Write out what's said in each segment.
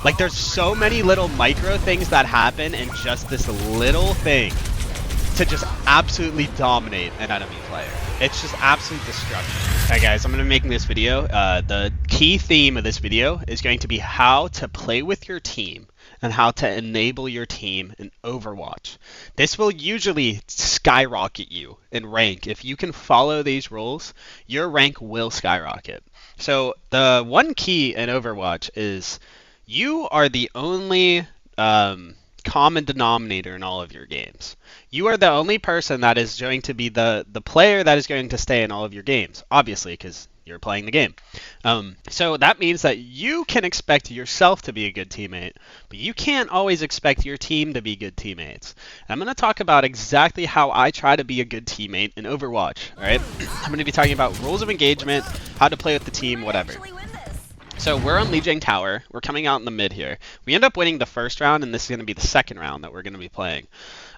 Like, there's so many little micro things that happen in just this little thing to just absolutely dominate an enemy player. It's just absolute destruction. Alright guys, I'm going to be making this video. The key theme of this video is going to be how to play with your team and how to enable your team in Overwatch. This will usually skyrocket you in rank. If you can follow these rules, your rank will skyrocket. So the one key in Overwatch is you are the only common denominator in all of your games. You are the only person that is going to be the player that is going to stay in all of your games, obviously, because you're playing the game. So that means that you can expect yourself to be a good teammate, but you can't always expect your team to be good teammates. And I'm going to talk about exactly how I try to be a good teammate in Overwatch. All right? I'm going to be talking about rules of engagement, how to play with the team, whatever. So we're on Lijiang Tower. We're coming out in the mid here. We end up winning the first round, and this is going to be the second round that we're going to be playing.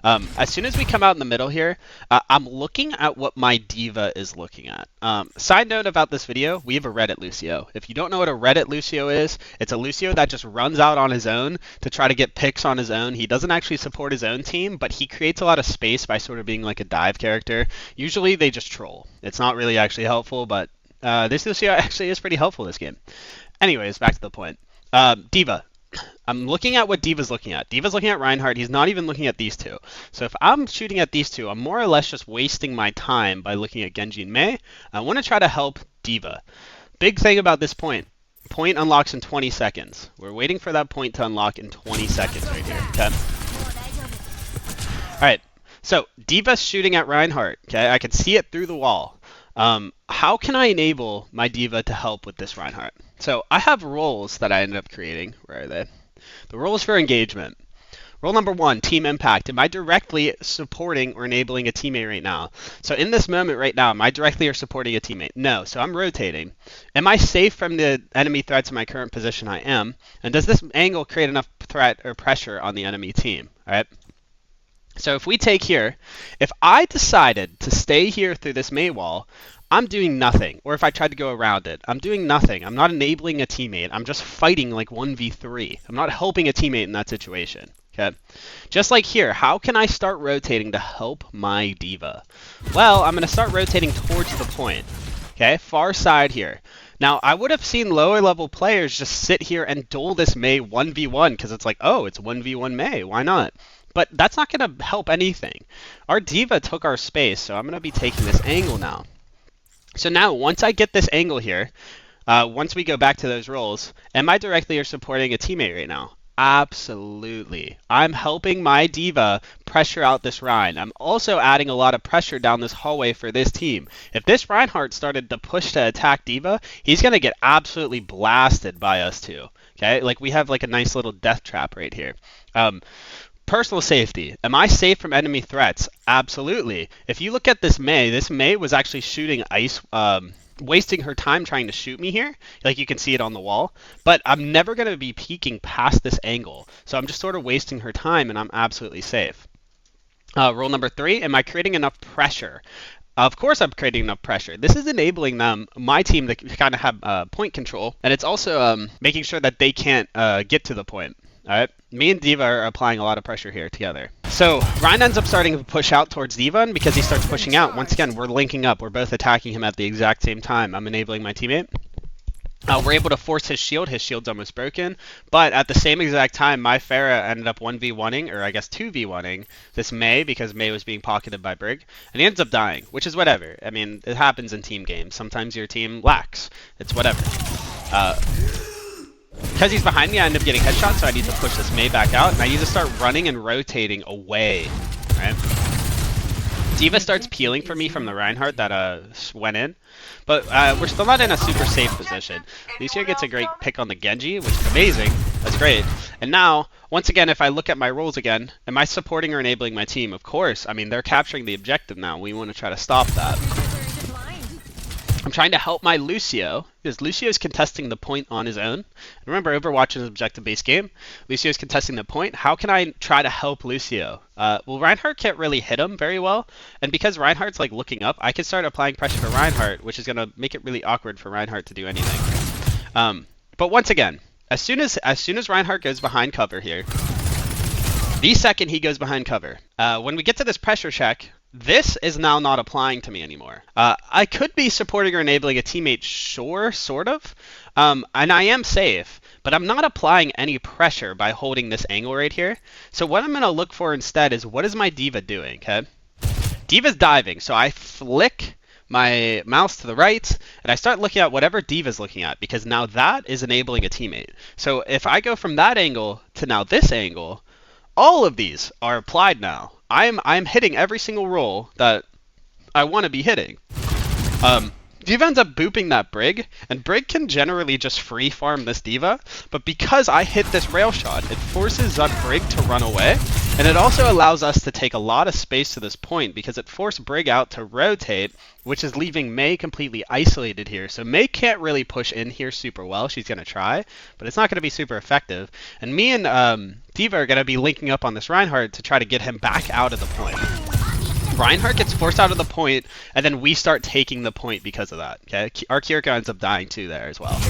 As soon as we come out in the middle here, I'm looking at what my D.Va is looking at. Side note about this video, we have a Reddit Lucio. If you don't know what a Reddit Lucio is, it's a Lucio that just runs out on his own to try to get picks on his own. He doesn't actually support his own team, but he creates a lot of space by sort of being like a dive character. Usually they just troll. It's not really actually helpful, but this Lucio actually is pretty helpful this game. Anyways, back to the point. D.Va. I'm looking at what D.Va's looking at. D.Va's looking at Reinhardt. He's not even looking at these two. So if I'm shooting at these two, I'm more or less just wasting my time by looking at Genji and Mei. I want to try to help D.Va. Big thing about this point. Point unlocks in 20 seconds. We're waiting for that point to unlock in 20 seconds right here. Okay. Alright. So D.Va's shooting at Reinhardt. Okay. I can see it through the wall. How can I enable my D.Va to help with this Reinhardt? So I have roles that I ended up creating. Where are they? The roles for engagement. Role number 1, team impact. Am I directly supporting or enabling a teammate right now? So in this moment right now, am I directly or supporting a teammate? No, so I'm rotating. Am I safe from the enemy threats in my current position? I am. And does this angle create enough threat or pressure on the enemy team? All right. So if we take here, if I decided to stay here through this Mei wall, I'm doing nothing. Or if I tried to go around it, I'm doing nothing. I'm not enabling a teammate. I'm just fighting like 1v3. I'm not helping a teammate in that situation. Okay. Just like here, how can I start rotating to help my D.Va? Well, I'm going to start rotating towards the point. Okay, far side here. Now, I would have seen lower level players just sit here and duel this Mei 1v1 because it's like, oh, it's 1v1 Mei. Why not? But that's not going to help anything. Our D.Va took our space, so I'm going to be taking this angle now. So now, once I get this angle here, once we go back to those roles, am I directly or supporting a teammate right now? Absolutely. I'm helping my D.Va pressure out this Rein. I'm also adding a lot of pressure down this hallway for this team. If this Reinhardt started to push to attack D.Va, he's going to get absolutely blasted by us too. Okay, like we have like a nice little death trap right here. Personal safety. Am I safe from enemy threats? Absolutely. If you look at this Mei was actually shooting ice, wasting her time trying to shoot me here. Like you can see it on the wall. But I'm never going to be peeking past this angle. So I'm just sort of wasting her time and I'm absolutely safe. Rule number 3, am I creating enough pressure? Of course I'm creating enough pressure. This is enabling my team to kind of have point control. And it's also making sure that they can't get to the point. All right, me and D.Va are applying a lot of pressure here together. So Rein ends up starting to push out towards D.Va, and because he starts pushing out, once again, we're linking up. We're both attacking him at the exact same time. I'm enabling my teammate. We're able to force his shield. His shield's almost broken. But at the same exact time, my Pharah ended up 1v1ing, or I guess 2v1ing, this Mei because Mei was being pocketed by Brig. And he ends up dying, which is whatever. I mean, it happens in team games. Sometimes your team lacks. It's whatever. Because he's behind me, I end up getting headshot, so I need to push this Mei back out, and I need to start running and rotating away. Right? D.Va starts peeling for me from the Reinhardt that went in, but we're still not in a super safe position. Lucio gets a great pick on the Genji, which is amazing. That's great. And now, once again, if I look at my roles again, am I supporting or enabling my team? Of course. I mean, they're capturing the objective now. We want to try to stop that. I'm trying to help my Lucio, because Lucio is contesting the point on his own. Remember, Overwatch is an objective-based game. Lucio is contesting the point. How can I try to help Lucio? Well, Reinhardt can't really hit him very well, and because Reinhardt's like looking up, I can start applying pressure to Reinhardt, which is going to make it really awkward for Reinhardt to do anything. But once again, As soon as Reinhardt goes behind cover here, the second he goes behind cover, when we get to this pressure check, this is now not applying to me anymore. I could be supporting or enabling a teammate, sure, sort of, and I am safe, but I'm not applying any pressure by holding this angle right here. So what I'm going to look for instead is, what is my D.Va doing, okay? D.Va's diving, so I flick my mouse to the right, and I start looking at whatever D.Va's looking at, because now that is enabling a teammate. So if I go from that angle to now this angle, all of these are applied now. I'm hitting every single roll that I want to be hitting. D.Va ends up booping that Brig, and Brig can generally just free farm this D.Va, but because I hit this rail shot, it forces that Brig to run away, and it also allows us to take a lot of space to this point because it forced Brig out to rotate, which is leaving Mei completely isolated here. So Mei can't really push in here super well. She's going to try, but it's not going to be super effective. And me and D.Va are going to be linking up on this Reinhardt to try to get him back out of the point. Reinhardt gets forced out of the point, and then we start taking the point because of that. Okay, our Kiriko ends up dying too there as well.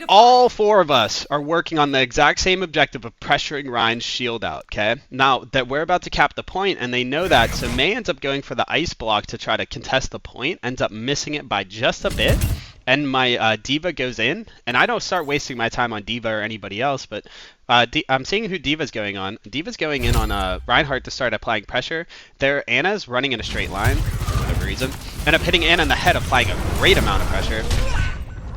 All four of us are working on the exact same objective of pressuring Rein's shield out. Okay, now that we're about to cap the point, and they know that, so Mei ends up going for the ice block to try to contest the point, ends up missing it by just a bit. And my D.Va goes in, and I don't start wasting my time on D.Va or anybody else, but I'm seeing who D.Va's going on. D.Va's going in on Reinhardt to start applying pressure. There, Anna's running in a straight line, for whatever reason. End up hitting Anna in the head, applying a great amount of pressure.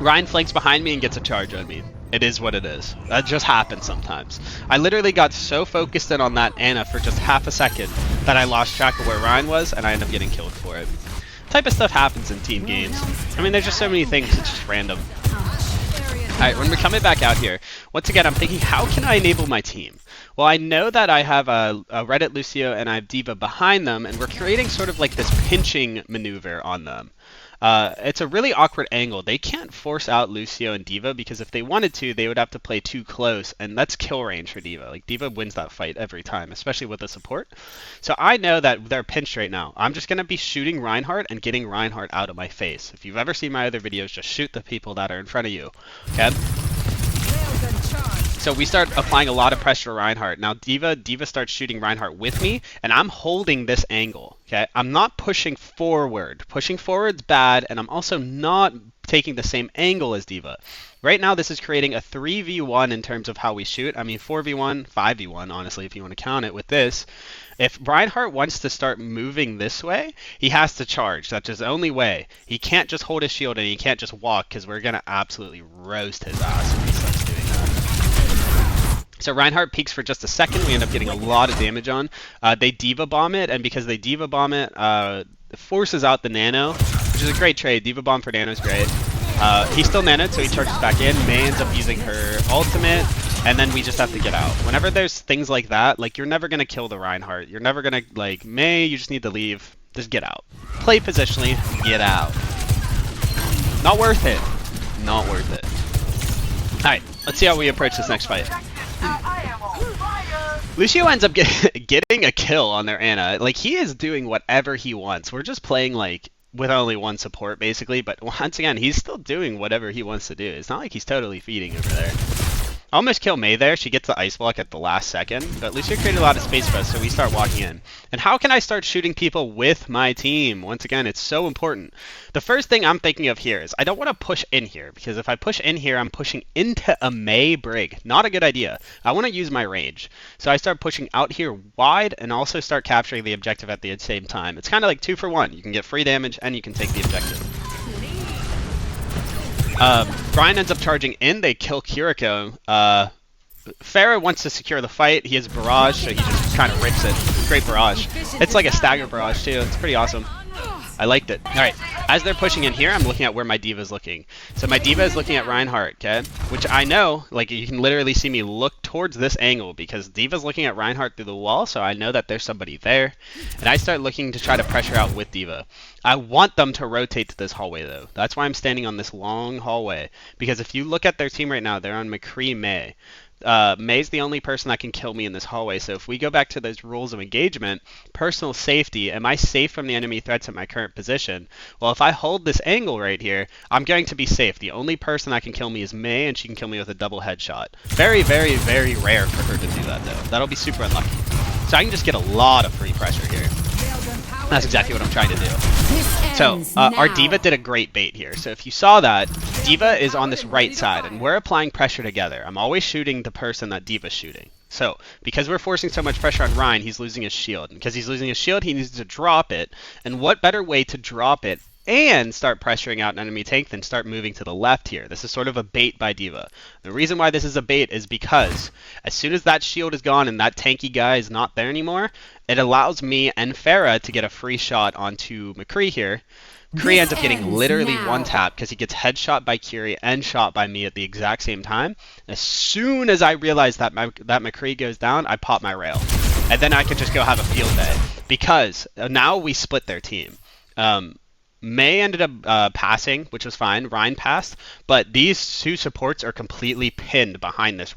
Rein flanks behind me and gets a charge on me. It is what it is. That just happens sometimes. I literally got so focused in on that Anna for just half a second that I lost track of where Rein was, and I ended up getting killed for it. Type of stuff happens in team games. I mean, there's just so many things, it's just random. Alright, when we're coming back out here, once again, I'm thinking, how can I enable my team? Well, I know that I have a Reddit Lucio and I have D.Va behind them, and we're creating sort of like this pinching maneuver on them. It's a really awkward angle. They can't force out Lucio and D.Va because if they wanted to, they would have to play too close, and that's kill range for D.Va. Like, D.Va wins that fight every time, especially with the support. So I know that they're pinched right now. I'm just going to be shooting Reinhardt and getting Reinhardt out of my face. If you've ever seen my other videos, just shoot the people that are in front of you. Okay? So we start applying a lot of pressure to Reinhardt. Now D.Va starts shooting Reinhardt with me, and I'm holding this angle. Okay, I'm not pushing forward. Pushing forward's bad, and I'm also not taking the same angle as D.Va. Right now, this is creating a 3v1 in terms of how we shoot. I mean, 4v1, 5v1, honestly, if you want to count it with this. If Reinhardt wants to start moving this way, he has to charge. That's his only way. He can't just hold his shield, and he can't just walk, because we're going to absolutely roast his ass if he starts doing that. So Reinhardt peeks for just a second. We end up getting a lot of damage on. They D.Va bomb it, and because they D.Va bomb it, it forces out the nano, which is a great trade. D.Va bomb for nano is great. He's still nanoed, so he charges back in. Mei ends up using her ultimate, and then we just have to get out. Whenever there's things like that, like, you're never going to kill the Reinhardt. You're never going to, like, Mei, you just need to leave. Just get out. Play positionally, get out. Not worth it. Not worth it. Alright, let's see how we approach this next fight. Lucio ends up getting a kill on their Anna. Like, he is doing whatever he wants. We're just playing, like, with only one support, basically. But once again, he's still doing whatever he wants to do. It's not like he's totally feeding over there. Almost kill Mei there. She gets the ice block at the last second. But Lucio created a lot of space for us, so we start walking in. And how can I start shooting people with my team? Once again, it's so important. The first thing I'm thinking of here is I don't want to push in here, because if I push in here, I'm pushing into a Mei Brig. Not a good idea. I want to use my range. So I start pushing out here wide and also start capturing the objective at the same time. It's kind of like 2 for 1. You can get free damage and you can take the objective. Brian ends up charging in. They kill Kiriko. Farah wants to secure the fight. He has barrage, so he just kind of rips it. Great barrage. It's like a stagger barrage too. It's pretty awesome. I liked it. Alright, as they're pushing in here, I'm looking at where my D.Va is looking. So my D.Va is looking at Reinhardt, okay? Which I know, like, you can literally see me look towards this angle because D.Va's looking at Reinhardt through the wall, so I know that there's somebody there. And I start looking to try to pressure out with D.Va. I want them to rotate to this hallway, though. That's why I'm standing on this long hallway. Because if you look at their team right now, they're on McCree Mei. May's the only person that can kill me in this hallway. So if we go back to those rules of engagement, personal safety, am I safe from the enemy threats at my current position? Well, if I hold this angle right here, I'm going to be safe. The only person that can kill me is May, and she can kill me with a double headshot. Very, very, very rare for her to do that, though. That'll be super unlucky. So I can just get a lot of free pressure here. That's exactly what I'm trying to do. So, our D.Va did a great bait here. So if you saw that, D.Va is on this right side, and we're applying pressure together. I'm always shooting the person that D.Va's shooting. So, because we're forcing so much pressure on Ryan, he's losing his shield. And because he's losing his shield, he needs to drop it. And what better way to drop it and start pressuring out an enemy tank than start moving to the left here? This is sort of a bait by D.Va. The reason why this is a bait is because as soon as that shield is gone and that tanky guy is not there anymore, it allows me and Farah to get a free shot onto McCree here. McCree ends up getting literally one tap because he gets headshot by Curie and shot by me at the exact same time. As soon as I realize that that McCree goes down, I pop my rail. And then I can just go have a field day because now we split their team. May ended up passing, which was fine. Ryan passed, but these two supports are completely pinned behind this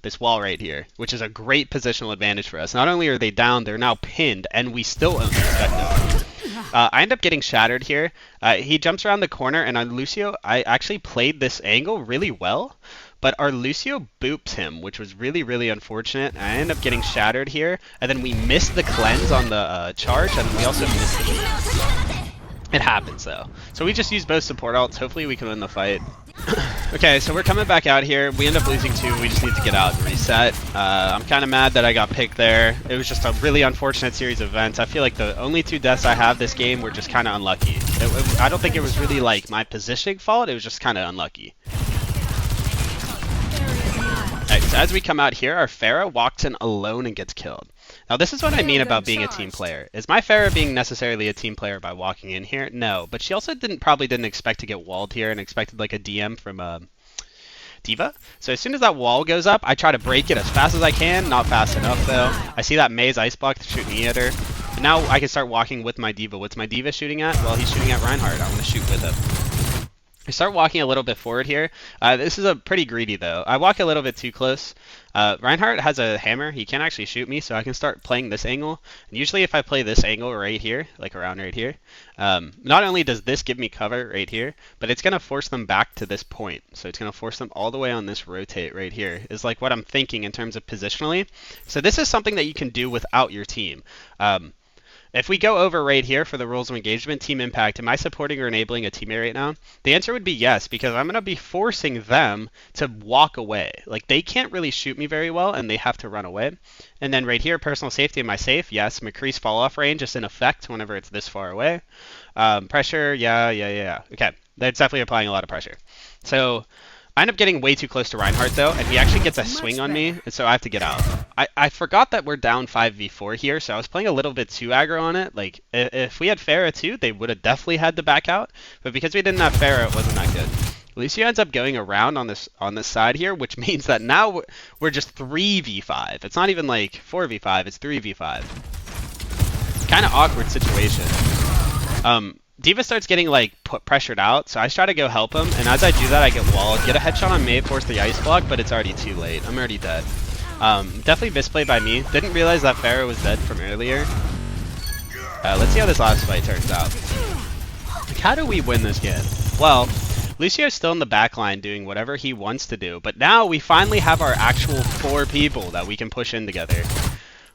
this wall right here, which is a great positional advantage for us. Not only are they down, they're now pinned, and we still own the objective. I end up getting shattered here. He jumps around the corner, and on Lucio, I actually played this angle really well, but our Lucio boops him, which was really, really unfortunate. I end up getting shattered here, and then we missed the cleanse on the charge, and we also missed the shield. It happens, though. So we just used both support ults. Hopefully we can win the fight. Okay, so we're coming back out here. We end up losing 2. We just need to get out and reset. I'm kind of mad that I got picked there. It was just a really unfortunate series of events. I feel like the only 2 deaths I have this game were just kind of unlucky. I don't think it was really like my positioning fault. It was just kind of unlucky. Alright, so as we come out here, our Farah walks in alone and gets killed. Now this is what I mean about being a team player. Is my Farah being necessarily a team player by walking in here? No, but she also probably didn't expect to get walled here and expected like a DM from D.Va. So as soon as that wall goes up, I try to break it as fast as I can. Not fast enough though. I see that May's ice block to shoot me at her. And now I can start walking with my D.Va. What's my D.Va shooting at? Well, he's shooting at Reinhardt. I want to shoot with him. I start walking a little bit forward here. This is a pretty greedy though. I walk a little bit too close. Reinhardt has a hammer. He can't actually shoot me, so I can start playing this angle. And usually if I play this angle right here, like around right here, not only does this give me cover right here, but it's going to force them back to this point. So it's going to force them all the way on this rotate right here, is like what I'm thinking in terms of positionally. So this is something that you can do without your team. If we go over right here for the rules of engagement, team impact, am I supporting or enabling a teammate right now? The answer would be yes, because I'm going to be forcing them to walk away. Like, they can't really shoot me very well, and they have to run away. And then right here, personal safety, am I safe? Yes. McCree's fall-off range is in effect whenever it's this far away. Pressure, yeah. Okay, that's definitely applying a lot of pressure. So I end up getting way too close to Reinhardt, though, and he actually gets a swing on me, and so I have to get out. I forgot that we're down 5v4 here, so I was playing a little bit too aggro on it. Like, if we had Farah too, they would have definitely had to back out, but because we didn't have Farah, it wasn't that good. Lucio ends up going around on this side here, which means that now we're just 3v5. It's not even like 4v5, it's 3v5. Kind of awkward situation. D.Va starts getting like pressured out, so I try to go help him, and as I do that, I get walled. Get a headshot on May, force the ice block, but it's already too late. I'm already dead. Definitely misplay by me. Didn't realize that Farah was dead from earlier. Let's see how this last fight turns out. Like, how do we win this game? Well, Lucio's still in the back line doing whatever he wants to do, but now we finally have our actual 4 people that we can push in together.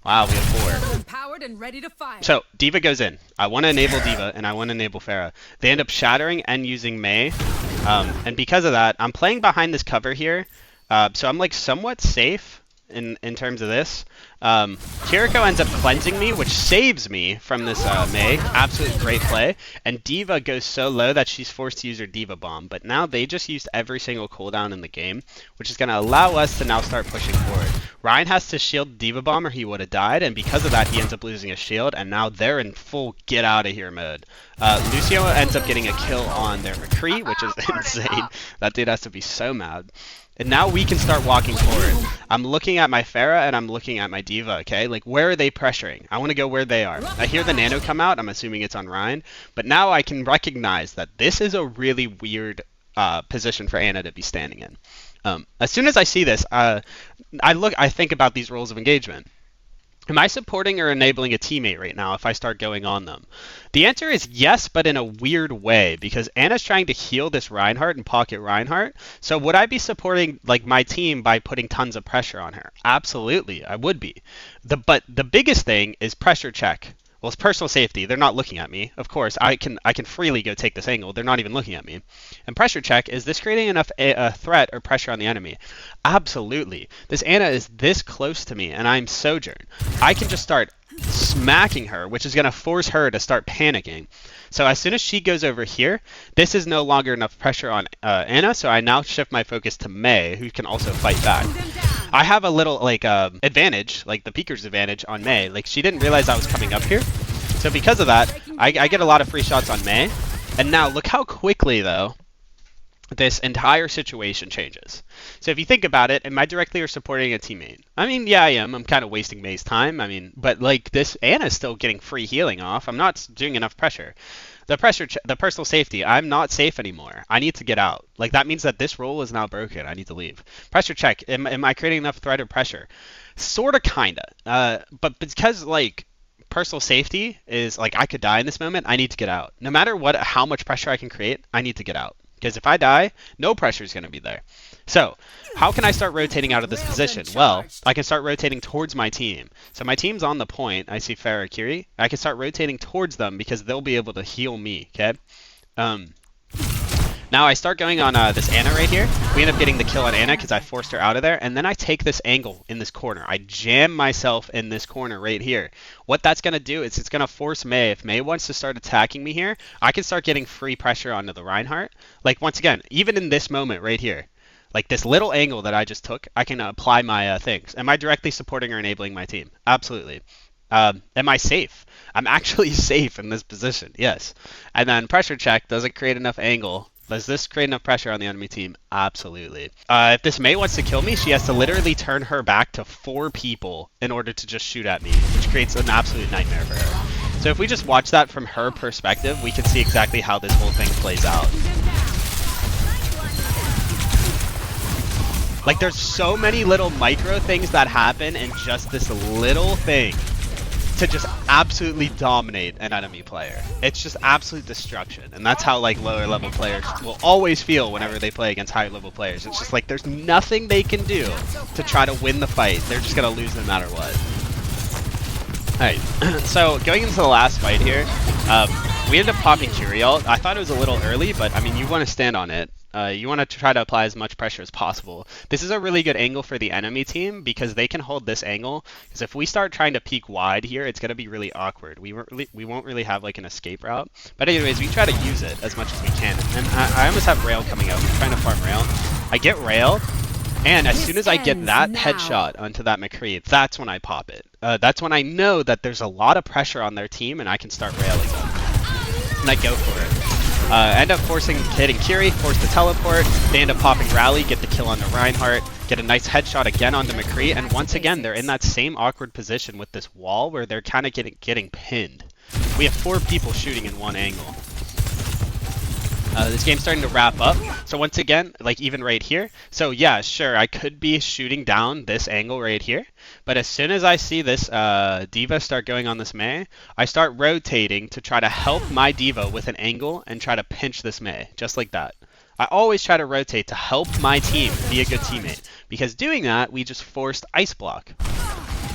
Wow, we have 4. Empowered and ready to fight. So, D.Va goes in. I want to enable D.Va, and I want to enable Farah. They end up shattering and using May. And because of that, I'm playing behind this cover here. So I'm like somewhat safe in terms of this. Kiriko ends up cleansing me, which saves me from this May. Absolute great play. And D.Va goes so low that she's forced to use her D.Va bomb. But now they just used every single cooldown in the game, which is going to allow us to now start pushing forward. Ryan has to shield D.Va bomb or he would have died, and because of that he ends up losing a shield, and now they're in full get out of here mode. Lucio ends up getting a kill on their McCree, which is insane. That dude has to be so mad. And now we can start walking forward. I'm looking at my Farah and I'm looking at my D.Va, okay? Like, where are they pressuring? I want to go where they are. I hear the nano come out. I'm assuming it's on Ryan. But now I can recognize that this is a really weird position for Anna to be standing in. As soon as I see this, I think about these rules of engagement. Am I supporting or enabling a teammate right now if I start going on them? The answer is yes, but in a weird way, because Anna's trying to heal this Reinhardt and pocket Reinhardt. So would I be supporting like my team by putting tons of pressure on her? Absolutely, I would be. But the biggest thing is pressure check. Well, it's personal safety. They're not looking at me. Of course, I can freely go take this angle. They're not even looking at me. And pressure check, is this creating enough threat or pressure on the enemy? Absolutely. This Anna is this close to me, and I'm Sojourn. I can just start smacking her, which is going to force her to start panicking. So as soon as she goes over here, this is no longer enough pressure on Anna, so I now shift my focus to Mei, who can also fight back. I have a little like advantage, like the peeker's advantage on Mei. Like she didn't realize I was coming up here. So because of that, I get a lot of free shots on Mei. And now look how quickly though this entire situation changes. So if you think about it, am I directly or supporting a teammate? I mean, yeah, I am. I'm kind of wasting Mei's time. I mean, but like this Anna's still getting free healing off. I'm not doing enough pressure. The personal safety, I'm not safe anymore. I need to get out. Like that means that this role is now broken. I need to leave. Pressure check, am I creating enough threat or pressure? Sorta, kinda. But because like personal safety is like I could die in this moment, I need to get out. No matter how much pressure I can create, I need to get out. Because if I die, no pressure is going to be there. So how can I start rotating out of this position? Well, I can start rotating towards my team. So my team's on the point. I see Farah Curie. I can start rotating towards them because they'll be able to heal me, okay? Now I start going on this Anna right here. We end up getting the kill on Anna because I forced her out of there. And then I take this angle in this corner. I jam myself in this corner right here. What that's going to do is it's going to force Mei. If Mei wants to start attacking me here, I can start getting free pressure onto the Reinhardt. Like once again, even in this moment right here, like this little angle that I just took, I can apply my things. Am I directly supporting or enabling my team? Absolutely. Am I safe? I'm actually safe in this position, yes. And then pressure check, does it create enough angle? Does this create enough pressure on the enemy team? Absolutely. If this Mei wants to kill me, she has to literally turn her back to 4 people in order to just shoot at me, which creates an absolute nightmare for her. So if we just watch that from her perspective, we can see exactly how this whole thing plays out. Like there's so many little micro things that happen in just this little thing to just absolutely dominate an enemy player. It's just absolute destruction, and that's how like lower level players will always feel whenever they play against higher level players. It's just like there's nothing they can do to try to win the fight. They're just gonna lose no matter what. Alright, so going into the last fight here, we ended up popping Curie ult. I thought it was a little early, but I mean you want to stand on it. You want to try to apply as much pressure as possible. This is a really good angle for the enemy team because they can hold this angle. Because if we start trying to peek wide here, it's going to be really awkward. We won't really have like an escape route. But anyways, we try to use it as much as we can. And I almost have rail coming out. I'm trying to farm rail. I get rail, and as soon as I get that headshot onto that McCree, that's when I pop it. That's when I know that there's a lot of pressure on their team, and I can start railing them. And I go for it. End up hitting Curie, force the teleport, they end up popping Rally, get the kill on the Reinhardt, get a nice headshot again onto McCree, and once again, they're in that same awkward position with this wall where they're kind of getting pinned. We have 4 people shooting in one angle. This game's starting to wrap up, so once again, like even right here, so yeah, sure, I could be shooting down this angle right here, but as soon as I see this D.Va start going on this Mei, I start rotating to try to help my D.Va with an angle and try to pinch this Mei, just like that. I always try to rotate to help my team be a good teammate, because doing that, we just forced Ice Block.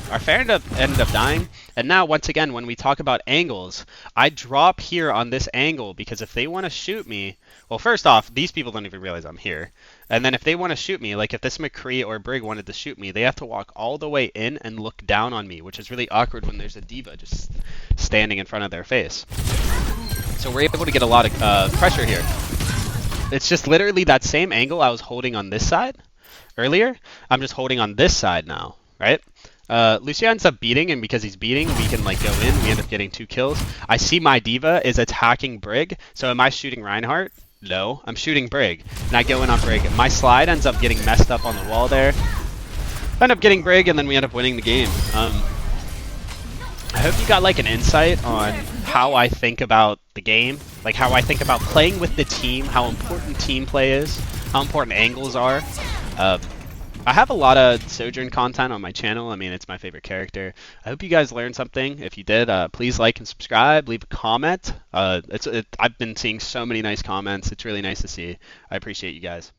Our Fair ended up dying, and now once again when we talk about angles, I drop here on this angle because if they want to shoot me, well first off, these people don't even realize I'm here, and then if they want to shoot me, like if this McCree or Brig wanted to shoot me, they have to walk all the way in and look down on me, which is really awkward when there's a D.Va just standing in front of their face. So we're able to get a lot of pressure here. It's just literally that same angle I was holding on this side earlier, I'm just holding on this side now, right? Lucio ends up beating, and because he's beating, we can like go in. We end up getting 2 kills. I see my D.Va is attacking Brig, so am I shooting Reinhardt? No, I'm shooting Brig, and I go in on Brig. My slide ends up getting messed up on the wall there. I end up getting Brig, and then we end up winning the game. I hope you got like an insight on how I think about the game, like how I think about playing with the team, how important team play is, how important angles are. I have a lot of Sojourn content on my channel. I mean, it's my favorite character. I hope you guys learned something. If you did, please like and subscribe. Leave a comment. I've been seeing so many nice comments. It's really nice to see. I appreciate you guys.